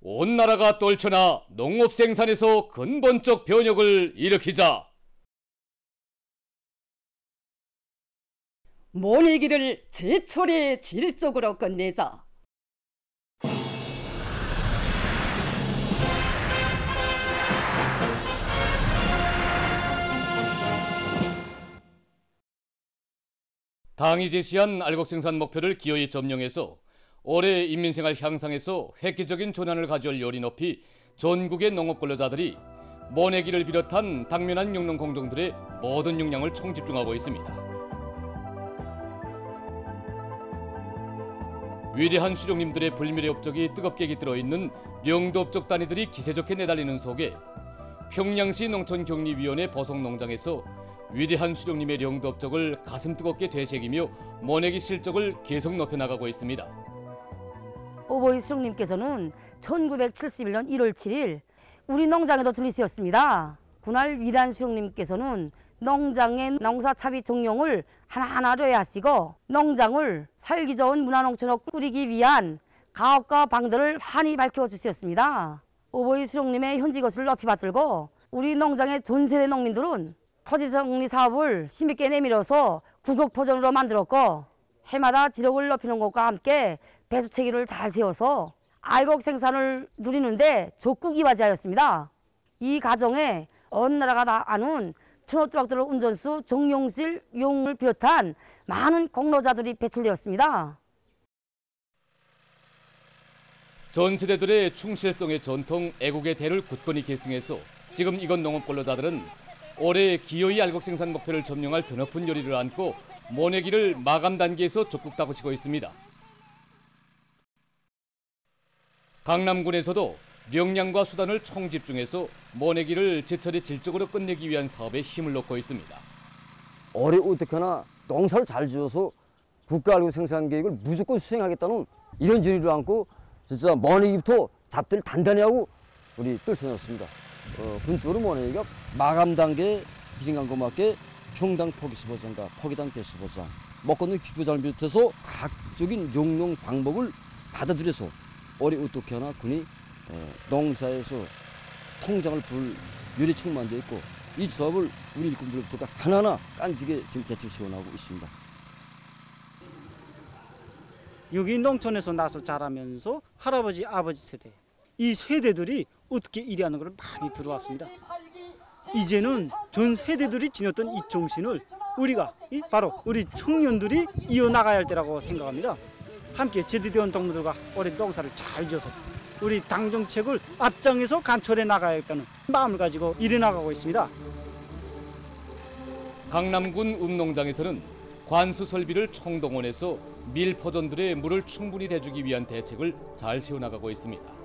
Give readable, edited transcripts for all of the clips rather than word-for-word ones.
온 나라가 떨쳐나 농업 생산에서 근본적 변혁을 일으키자. 모내기를 제철에 질적으로 끝내자. 당이 제시한 알곡 생산 목표를 기어이 점령해서 올해 인민생활 향상에서 획기적인 전환을 가져올 열이 높이 전국의 농업 근로자들이 모내기를 비롯한 당면한 육농 공정들의 모든 역량을 총집중하고 있습니다. 위대한 수령님들의 불멸의 업적이 뜨겁게 깃들어 있는 영도업적 단위들이 기세 좋게 내달리는 속에 평양시 농촌격리위원회 보성농장에서 위대한 수령님의 영도업적을 가슴 뜨겁게 되새기며 모내기 실적을 계속 높여나가고 있습니다. 오보이 수령님께서는 1971년 1월 7일 우리 농장에도 들리셨습니다. 그날 위대한 수령님께서는 농장의 농사차비 종용을 하나하나 조회하시고 농장을 살기 좋은 문화농촌으로 꾸리기 위한 가업과 방도를 환히 밝혀주셨습니다. 오보이 수령님의 현지 것을 높이 받들고 우리 농장의 전 세대 농민들은 토지정리 사업을 힘있게 내밀어서 구역포전으로 만들었고 해마다 지력을 높이는 것과 함께 배수체계를 잘 세워서 알곡 생산을 누리는데 적극 이바지하였습니다. 이 과정에 어느 나라가 다 아는 천호트럭터 운전수 정용실 용을 비롯한 많은 공로자들이 배출되었습니다. 전 세대들의 충실성의 전통, 애국의 대를 굳건히 계승해서 지금 이건 농업 근로자들은 올해 기어이 알곡 생산 목표를 점령할 드높은 열의를 안고 모내기를 마감 단계에서 적극 다그치고 있습니다. 강남군에서도 역량과 수단을 총집중해서 모내기를 제철에 질적으로 끝내기 위한 사업에 힘을 놓고 있습니다. 올해 어떻게나 농사를 잘 지어서 국가 알곡 생산 계획을 무조건 수행하겠다는 이런 준의를 안고 진짜 모내기부터 잡들 단단히 하고 우리 떨쳐놨습니다. 군적으로 모내기가 마감 단계에 진행한 것맞게 평당 포기 15장과 포기당 대 15장, 먹거는 기부장을 비롯해서 각적인 용농 방법을 받아들여서 올해 어떻게 하나 군이 농사에서 통장을 부를 열이 충만되어 있고 이 사업을 우리 일꾼들부터 하나하나 깐지게 지금 대책 지원하고 있습니다. 여기 농촌에서 나서 자라면서 할아버지, 아버지 세대 이 세대들이 어떻게 일하는 걸 많이 들어왔습니다. 이제는 전 세대들이 지녔던 이 정신을 우리가 바로 우리 청년들이 이어나가야 할 때라고 생각합니다. 함께 제대된 동무들과 올해 농사를 잘 지어서 우리 당 정책을 앞장에서 관철해 나가야겠다는 마음을 가지고 일어나가고 있습니다. 강남군 읍농장에서는 관수 설비를 총동원해서 밀포전들의 물을 충분히 대주기 위한 대책을 잘 세워나가고 있습니다.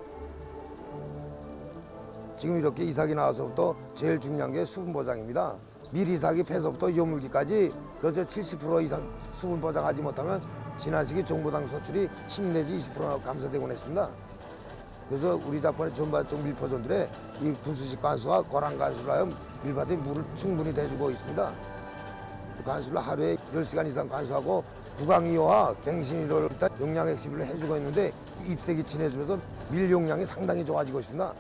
지금 이렇게 이삭이 나와서부터 제일 중요한 게 수분 보장입니다. 밀 이삭이 패서부터 여물기까지 그저 70% 이상 수분 보장하지 못하면 지난 시기 정보당 소출이 10 내지 20% 감소되곤 했습니다. 그래서 우리 자본의 전반적 밀포전들의 이 분수식 관수와 고랑 관수를 하여 밀밭에 물을 충분히 대주고 있습니다. 그 관수를 하루에 10시간 이상 관수하고 부강이와 갱신이를 일단 용량 핵시비를 해주고 있는데 잎색이 진해지면서 밀 용량이 상당히 좋아지고 있습니다.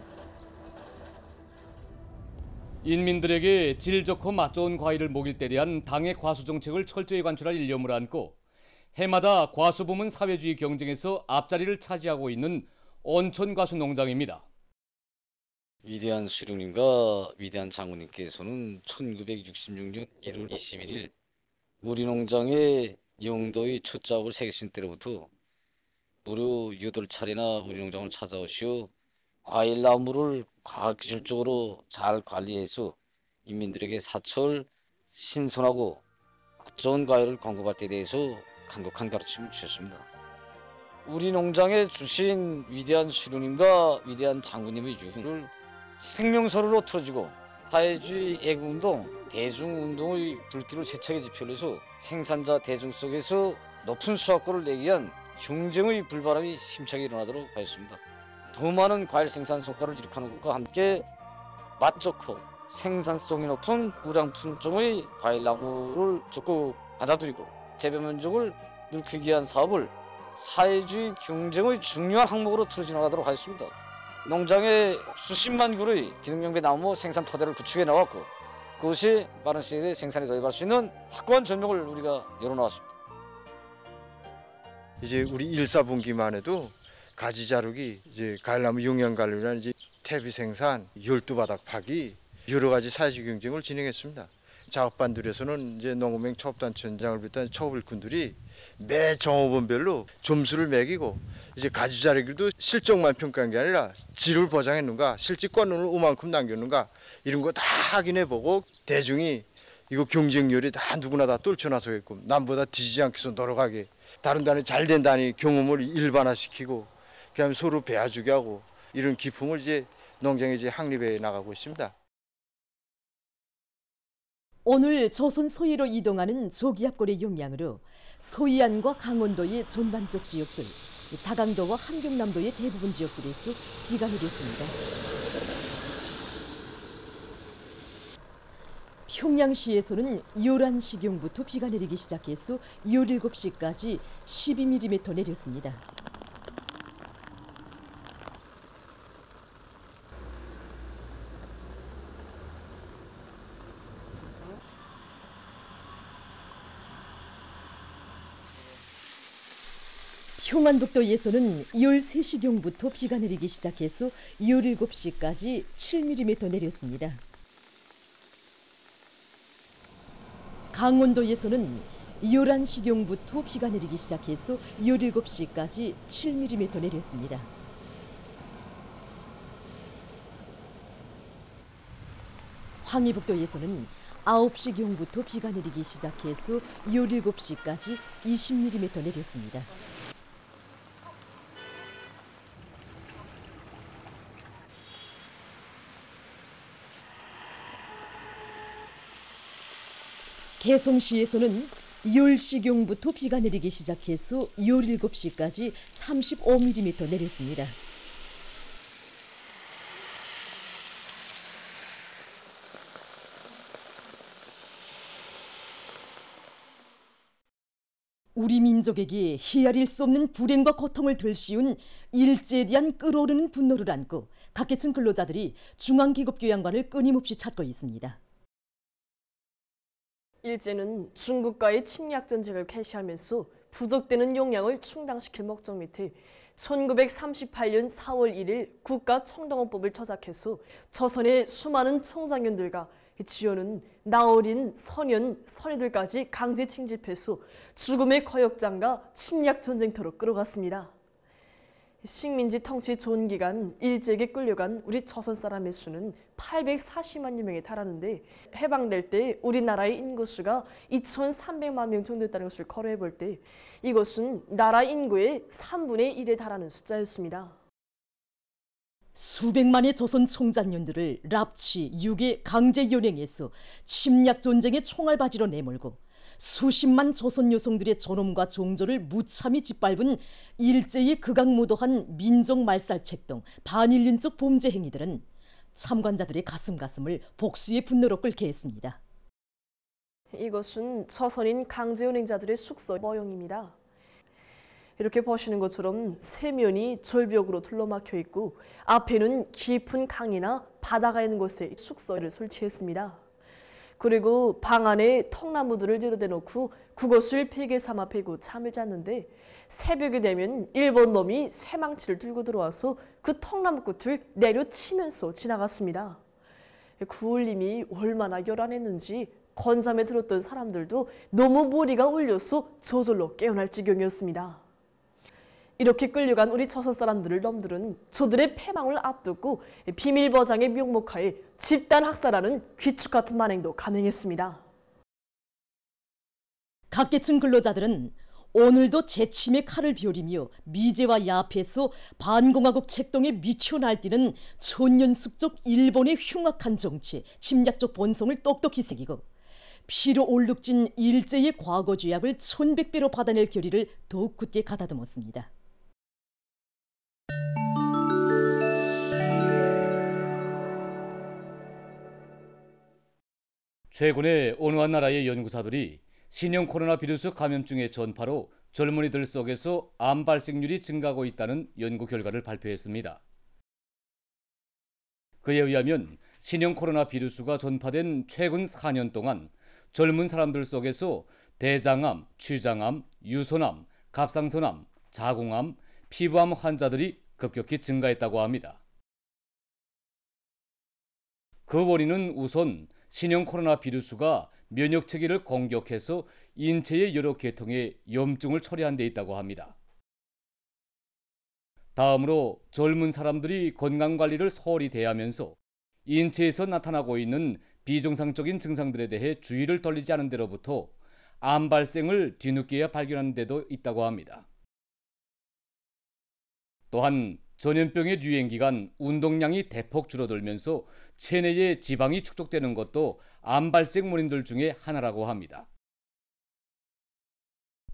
인민들에게 질 좋고 맛 좋은 과일을 먹일 때 대한 당의 과수 정책을 철저히 관철할 일념을 안고 해마다 과수 부문 사회주의 경쟁에서 앞자리를 차지하고 있는 온천 과수 농장입니다. 위대한 수령님과 위대한 장군님께서는 1966년 1월 21일 우리 농장에 영도의 첫 작업을 새기신 때로부터 무려 8차례나 우리 농장을 찾아오시어 과일 나무를 과학기술적으로 잘 관리해서 인민들에게 사철 신선하고 맛 좋은 과일을 공급할 때에 대해서 간곡한 가르침을 주셨습니다. 우리 농장에 주신 위대한 수령님과 위대한 장군님의 유후를 생명서로 틀어지고 사회주의 애국운동, 대중운동의 불길을 세차게 지펴내서 생산자 대중 속에서 높은 수확고를 내기 위한 경쟁의 불바람이 힘차게 일어나도록 하였습니다. 더 많은 과일 생산 성과를 이룩하는 것과 함께 맛 좋고 생산성이 높은 우량 품종의 과일 나무를 적극 받아들이고 재배 면적을 넓히기 위한 사업을 사회주의 경쟁의 중요한 항목으로 틀어져 나가도록 하였습니다. 농장에 수십만 그루의 기능용배 나무 생산 토대를 구축해 나왔고 그것이 빠른 시일 내에 생산에 도입할 수 있는 확고한 전력을 우리가 열어놓았습니다. 이제 우리 1사분기만 해도 가지 자르기, 이제 가을나무 용량 관리나 이제 퇴비 생산, 열두바닥 파기 여러 가지 사회적 경쟁을 진행했습니다. 작업반들에서는 이제 농업행 초업단천장을 비롯한 초업일꾼들이 매 종업원별로 점수를 매기고 이제 가지 자르기도 실적만 평가한 게 아니라 질을 보장했는가, 실제 권능을 얼만큼 남겼는가 이런 거 다 확인해보고 대중이 이거 경쟁률이 다 누구나 다 떨쳐나서겠고 남보다 뒤지지 않겠어 노력하게 다른 단위 잘된 단위 경험을 일반화시키고 그다음에 서로 배워주게 하고 이런 기품을 이제 농장에 이제 확립해 나가고 있습니다. 오늘 조선 소위로 이동하는 조기압골의 영향으로 소이안과 강원도의 전반적 지역들, 자강도와 함경남도의 대부분 지역들에서 비가 내렸습니다. 평양시에서는 11시경부터 비가 내리기 시작해서 17시까지 12mm 내렸습니다. 평안북도에서는 13시경부터 비가 내리기 시작해서 17시까지 7mm 내렸습니다. 강원도에서는 11시경부터 비가 내리기 시작해서 17시까지 7mm 내렸습니다. 황해북도에서는 9시경부터 비가 내리기 시작해서 17시까지 20mm 내렸습니다. 개성시에서는 10시경부터 비가 내리기 시작해서 17시까지 35mm 내렸습니다. 우리 민족에게 헤아릴 수 없는 불행과 고통을 들씌운 일제에 대한 끓어오르는 분노를 안고 각계층 근로자들이 중앙기급교양관을 끊임없이 찾고 있습니다. 일제는 중국과의 침략 전쟁을 개시하면서 부족되는 용량을 충당시킬 목적 밑에 1938년 4월 1일 국가청동원법을 처작해서 조선의 수많은 청장년들과 지어는 나어린 소년, 선희들까지 강제 징집해서 죽음의 거역장과 침략 전쟁터로 끌어갔습니다. 식민지 통치 좋은 기간 일제에게 끌려간 우리 조선 사람의 수는 840만여 명에 달하는데 해방될 때 우리나라의 인구수가 2,300만 명 정도였다는 것을 고려해 볼 때 이것은 나라 인구의 3분의 1에 달하는 숫자였습니다. 수백만의 조선 총장년들을 납치, 유괴, 강제 연행해서 침략 전쟁의 총알바지로 내몰고 수십만 조선 여성들의 존엄과 정조를 무참히 짓밟은 일제의 극악무도한 민족 말살책동, 반인륜적 범죄 행위들은 참관자들의 가슴을 복수의 분노로 끓게 했습니다. 이것은 조선인 강제 연행자들의 숙소 모형입니다. 이렇게 보시는 것처럼 세면이 절벽으로 둘러막혀 있고 앞에는 깊은 강이나 바다가 있는 곳에 숙소를 설치했습니다. 그리고 방 안에 통나무들을 들여대 놓고 그것을 베개 삼아 베고 잠을 잤는데 새벽이 되면 일본 놈이 쇠망치를 들고 들어와서 그 통나무 끝을 내려치면서 지나갔습니다. 그 울림이 얼마나 요란했는지 건잠에 들었던 사람들도 너무 머리가 울려서 저절로 깨어날 지경이었습니다. 이렇게 끌려간 우리 조선 사람들을 놈들은 저들의 패망을 앞두고 비밀보장의 명목하에 집단 학살하는 귀축 같은 만행도 감행했습니다. 각계층 근로자들은 오늘도 재침의 칼을 비우리며 미제와 야패에서 반공화국 책동에 미쳐 날뛰는 천년숙적 일본의 흉악한 정치, 침략적 본성을 똑똑히 새기고 피로 올룩진 일제의 과거 죄악을 1100배로 받아낼 결의를 더욱 굳게 가다듬었습니다. 최근에 어느 한 나라의 연구사들이 신형 코로나 비루스 감염증의 전파로 젊은이들 속에서 암 발생률이 증가하고 있다는 연구 결과를 발표했습니다. 그에 의하면 신형 코로나 비루스가 전파된 최근 4년 동안 젊은 사람들 속에서 대장암, 췌장암, 유선암, 갑상선암, 자궁암, 피부암 환자들이 급격히 증가했다고 합니다. 그 원인은 우선 신형 코로나 비루스가 면역 체계를 공격해서 인체의 여러 계통에 염증을 초래한 데 있다고 합니다. 다음으로 젊은 사람들이 건강관리를 소홀히 대하면서 인체에서 나타나고 있는 비정상적인 증상들에 대해 주의를 돌리지 않은 데로부터 암 발생을 뒤늦게야 발견하는 데도 있다고 합니다. 또한 전염병의 유행 기간 운동량이 대폭 줄어들면서 체내에 지방이 축적되는 것도 암 발생 원인들 중에 하나라고 합니다.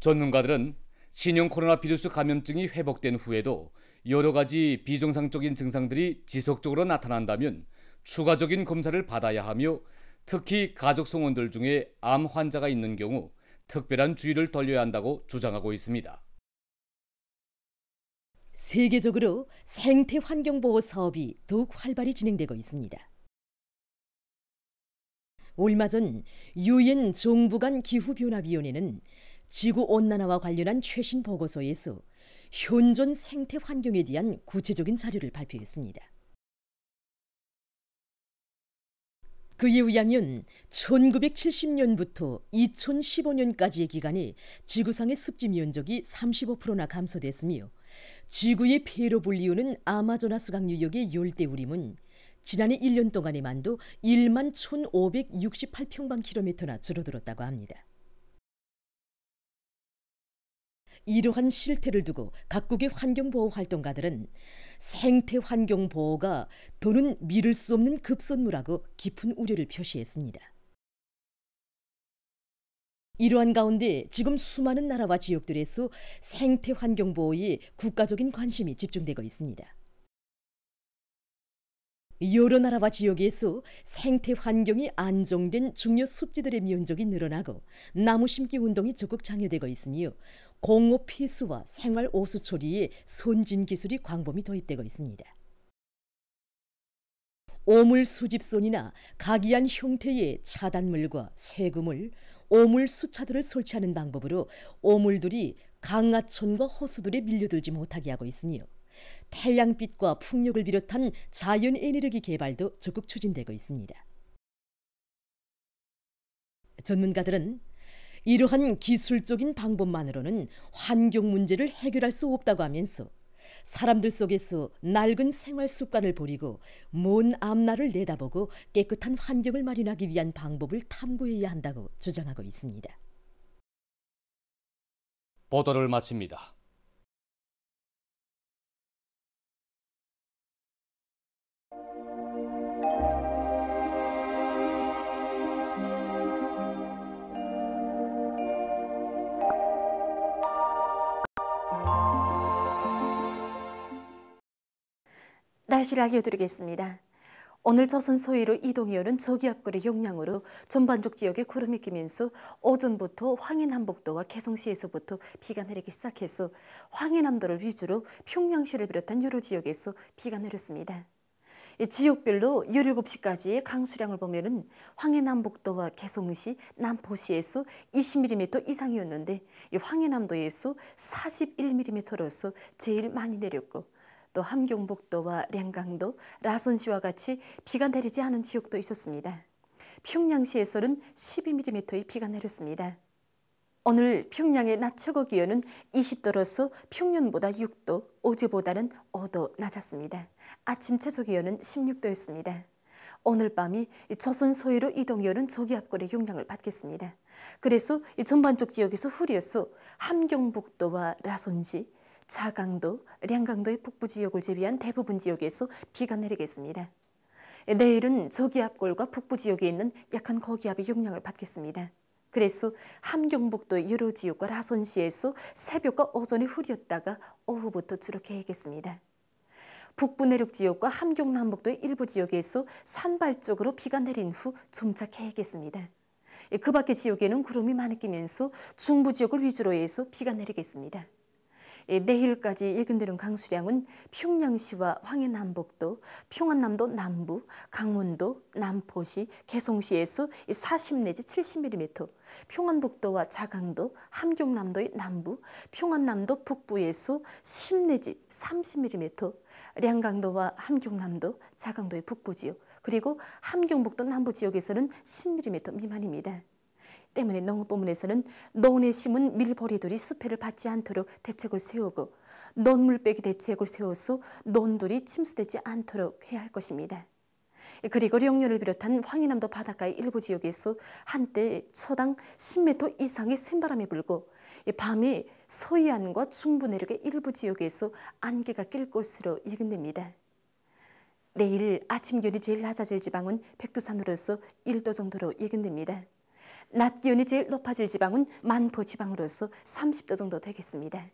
전문가들은 신형 코로나 비루스 감염증이 회복된 후에도 여러 가지 비정상적인 증상들이 지속적으로 나타난다면 추가적인 검사를 받아야 하며 특히 가족 성원들 중에 암 환자가 있는 경우 특별한 주의를 돌려야 한다고 주장하고 있습니다. 세계적으로 생태 환경 보호 사업이 더욱 활발히 진행되고 있습니다. 얼마 전 유엔 정부 간 기후변화위원회는 지구온난화와 관련한 최신 보고서에서 현존 생태 환경에 대한 구체적인 자료를 발표했습니다. 그에 의하면 1970년부터 2015년까지의 기간에 지구상의 습지 면적이 35%나 감소됐으며 지구의 폐로 불리우는 아마조나스 강 유역의 열대우림은 지난해 1년 동안에만도 1만 1,568평방킬로미터나 줄어들었다고 합니다. 이러한 실태를 두고 각국의 환경보호 활동가들은 생태 환경 보호가 더는 미룰 수 없는 급선무라고 깊은 우려를 표시했습니다. 이러한 가운데 지금 수많은 나라와 지역들에서 생태 환경 보호에 국가적인 관심이 집중되고 있습니다. 여러 나라와 지역에서 생태 환경이 안정된 중요 습지들의 면적이 늘어나고 나무 심기 운동이 적극 장려되고 있으며 공업 폐수와 생활 오수 처리에 선진 기술이 광범위 도입되고 있습니다. 오물 수집선이나 각이한 형태의 차단물과 쇄구물, 오물 수차들을 설치하는 방법으로 오물들이 강하천과 호수들에 밀려들지 못하게 하고 있으며 태양빛과 풍력을 비롯한 자연 에너지 개발도 적극 추진되고 있습니다. 전문가들은 이러한 기술적인 방법만으로는 환경 문제를 해결할 수 없다고 하면서 사람들 속에서 낡은 생활 습관을 버리고 먼 앞날을 내다보고 깨끗한 환경을 마련하기 위한 방법을 탐구해야 한다고 주장하고 있습니다. 보도를 마칩니다. 날씨를 알려드리겠습니다. 오늘 조선 서해로 이동해오는 저기압골의 영향으로 전반적 지역에 구름이 끼면서 오전부터 황해남북도와 개성시에서부터 비가 내리기 시작해서 황해남도를 위주로 평양시를 비롯한 여러 지역에서 비가 내렸습니다. 지역별로 17시까지의 강수량을 보면은 황해남북도와 개성시, 남포시에서 20mm 이상이었는데 황해남도에서 41mm로서 제일 많이 내렸고 또 함경북도와 량강도, 라선시와 같이 비가 내리지 않은 지역도 있었습니다. 평양시에서는 12mm의 비가 내렸습니다. 오늘 평양의 낮 최고 기온은 20도로서 평년보다 6도, 어제보다는 5도 낮았습니다. 아침 최저 기온은 16도였습니다. 오늘 밤이 조선 서해로 이동해오는 저기압골의 영향을 받겠습니다. 그래서 전반적 지역에서 흐려서 함경북도와 라선시, 자강도, 량강도의 북부 지역을 제외한 대부분 지역에서 비가 내리겠습니다. 내일은 저기압골과 북부 지역에 있는 약한 고기압의 영향을 받겠습니다. 그래서 함경북도 여러 지역과 라선시에서 새벽과 오전에 흐렸다가 오후부터 주로 개겠습니다. 북부 내륙 지역과 함경남북도의 일부 지역에서 산발적으로 비가 내린 후 점차 개겠습니다. 그 밖의 지역에는 구름이 많이 끼면서 중부 지역을 위주로 해서 비가 내리겠습니다. 내일까지 예견되는 강수량은 평양시와 황해남북도, 평안남도 남부, 강원도, 남포시, 개성시에서 40 내지 70mm, 평안북도와 자강도, 함경남도의 남부, 평안남도 북부에서 10 내지 30mm, 량강도와 함경남도, 자강도의 북부지역, 그리고 함경북도 남부 지역에서는 10mm 미만입니다. 때문에 농업부문에서는 논에 심은 밀보리들이 수패를 받지 않도록 대책을 세우고 논물빼기 대책을 세워서 논들이 침수되지 않도록 해야 할 것입니다. 그리고 령년을 비롯한 황해남도 바닷가의 일부 지역에서 한때 초당 10m 이상의 센바람이 불고 밤에 서해안과 중부 내륙의 일부 지역에서 안개가 낄 것으로 예견됩니다. 내일 아침 기온이 제일 낮아질 지방은 백두산으로서 1도 정도로 예견됩니다. 낮 기온이 제일 높아질 지방은 만포 지방으로서 30도 정도 되겠습니다.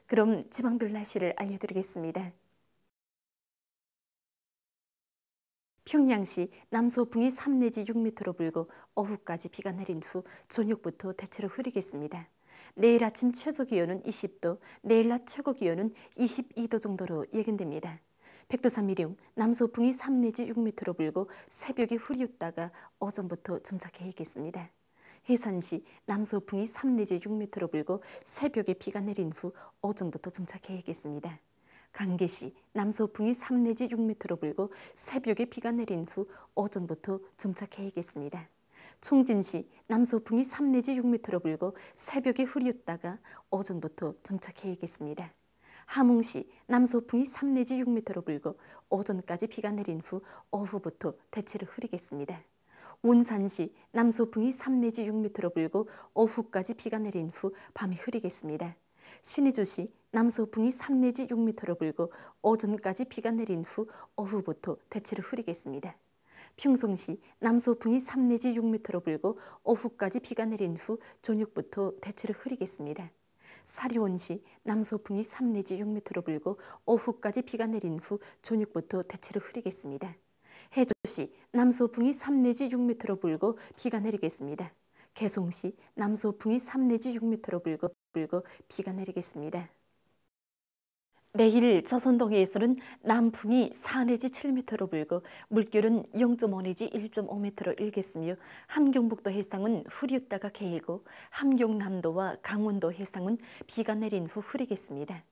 그럼 지방별 날씨를 알려드리겠습니다. 평양시 남서풍이 3 내지 6m로 불고 오후까지 비가 내린 후 저녁부터 대체로 흐리겠습니다. 내일 아침 최저 기온은 20도, 내일 낮 최고 기온은 22도 정도로 예견됩니다. 백두산 미령 남서풍이 3 내지 6m로 불고 새벽에 흐리웃다가 오전부터 점착해 있겠습니다. 해산시 남서풍이 3 내지 6m로 불고 새벽에 비가 내린 후 오전부터 점착해 있겠습니다. 강계시 남서풍이 3 내지 6m로 불고 새벽에 비가 내린 후 오전부터 점착해 있겠습니다. 총진시 남서풍이 3 내지 6m로 불고 새벽에 흐리웃다가 오전부터 점착해 있겠습니다. 함흥시 남서풍이 3 내지 6m로 불고 오전까지 비가 내린 후 오후부터 대체로 흐리겠습니다. 온산시 남서풍이 3 내지 6m로 불고 오후까지 비가 내린 후 밤에 흐리겠습니다. 신의주시 남서풍이 3 내지 6m로 불고 오전까지 비가 내린 후 오후부터 대체로 흐리겠습니다. 평성시 남서풍이 3 내지 6m로 불고 오후까지 비가 내린 후 저녁부터 대체로 흐리겠습니다. 사리온시 남서풍이 3 내지 6m로 불고 오후까지 비가 내린 후 저녁부터 대체로 흐리겠습니다. 해조시 남서풍이 3 내지 6m로 불고 비가 내리겠습니다. 개송시 남서풍이 3 내지 6m로 불고 비가 내리겠습니다. 내일 저선동해에서는 남풍이 4 내지 7m로 불고 물결은 0.5 내지 1.5m로 일겠으며 함경북도 해상은 흐리웃다가 개이고 함경남도와 강원도 해상은 비가 내린 후 흐리겠습니다.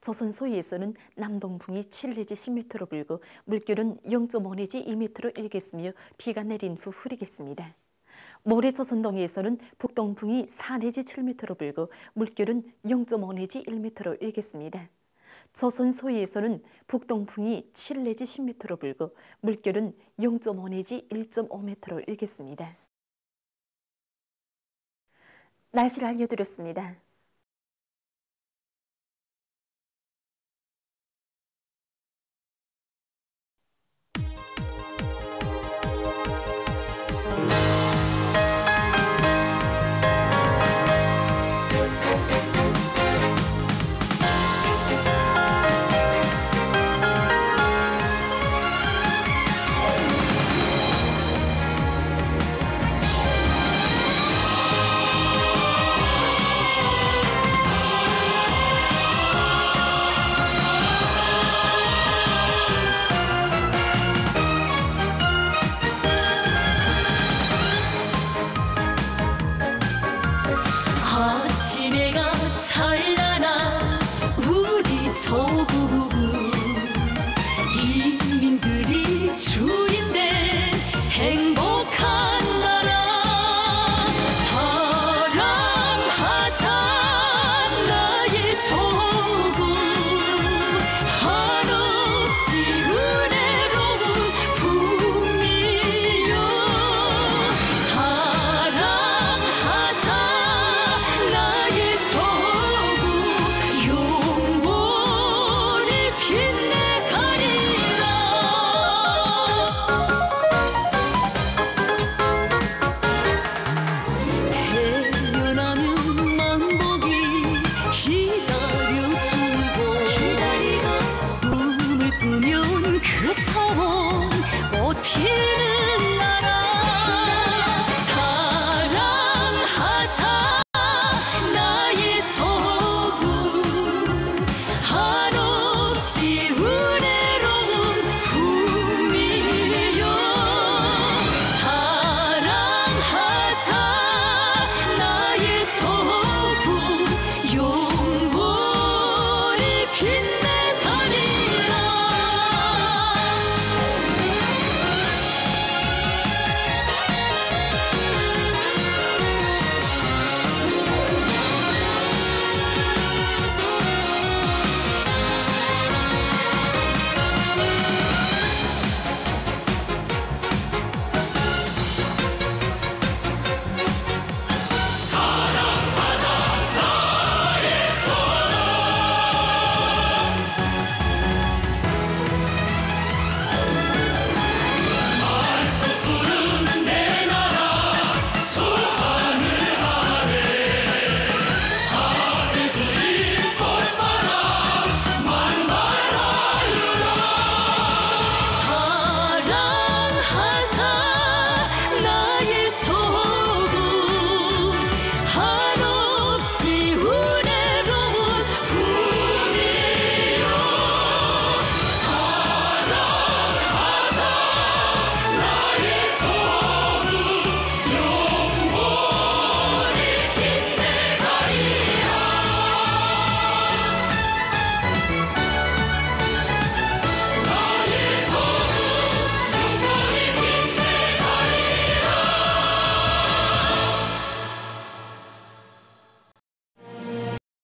조선 소위에서는 남동풍이 7 내지 10m로 불고 물결은 0.5 내지 2m로 일겠으며 비가 내린 후 흐리겠습니다. 모레 조선동해에서는 북동풍이 4 내지 7m로 불고 물결은 0.5 내지 1m로 일겠습니다. 조선 소위에서는 북동풍이 7 내지 10m로 불고 물결은 0.5 내지 1.5m로 일겠습니다. 날씨를 알려드렸습니다.